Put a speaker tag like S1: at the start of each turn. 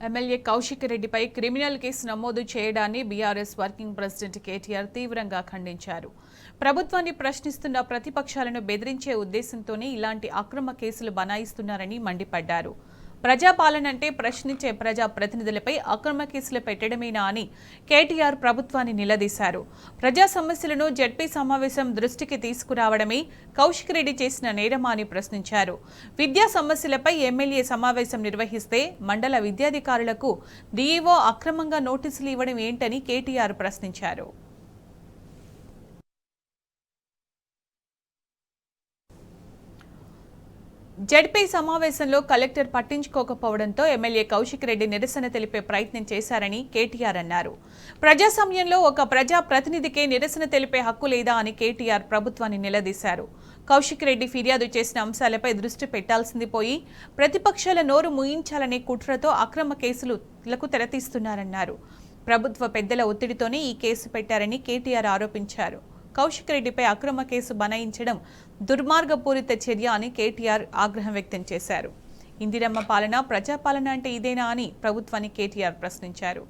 S1: MLA Kaushik రెడ్డిపై criminal case నమోదు చేయడాన్ని బీఆర్ఎస్ వర్కింగ్ ప్రెసిడెంట్ కేటీఆర్ తీవ్రంగా ఖండించారు. ప్రభుత్వాన్ని ప్రశ్నిస్తున్న ప్రతిపక్షాలను బెదిరించే ఉద్దేశంతోనే ఇలాంటి అక్రమ కేసులు బనాయిస్తున్నారని మండిపడ్డారు. ప్రజాపాలన అంటే ప్రశ్నించే ప్రజా ప్రతినిధులపై అక్రమ కేసులు పెట్టడమేనా అని కేటీఆర్ ప్రభుత్వాన్ని నిలదీశారు. ప్రజా సమస్యలను జడ్పీ సమావేశం దృష్టికి తీసుకురావడమే కౌశిక్ రెడ్డి చేసిన నేరమా అని ప్రశ్నించారు. విద్యా సమస్యలపై ఎమ్మెల్యే సమావేశం నిర్వహిస్తే మండల విద్యాధికారులకు డీఈఓ అక్రమంగా నోటీసులు ఇవ్వడం ఏంటని కేటీఆర్ ప్రశ్నించారు. జడ్పీ సమావేశంలో కలెక్టర్ పట్టించుకోకపోవడంతో ఎమ్మెల్యే కౌశిక్ రెడ్డి నిరసన తెలిపే ప్రయత్నం చేశారని కేటీఆర్ అన్నారు. ప్రజాస్వామ్యంలో ఒక ప్రజా ప్రతినిధికే నిరసన తెలిపే హక్కు లేదా అని కేటీఆర్ ప్రభుత్వాన్ని నిలదీశారు. కౌశిక్ రెడ్డి ఫిర్యాదు చేసిన అంశాలపై దృష్టి పెట్టాల్సింది పోయి ప్రతిపక్షాల నోరు మూయించాలనే కుట్రతో అక్రమ కేసులకు తెరతీస్తున్నారన్నారు. ప్రభుత్వ పెద్దల ఒత్తిడితోనే ఈ కేసు పెట్టారని కేటీఆర్ ఆరోపించారు. కౌశిక్ రెడ్డిపై అక్రమ కేసు బనాయించడం దుర్మార్గపూరిత చర్య అని కేటీఆర్ ఆగ్రహం వ్యక్తం చేశారు. ఇందిరమ్మ పాలన ప్రజాపాలన అంటే ఇదేనా అని ప్రభుత్వాన్ని కేటీఆర్ ప్రశ్నించారు.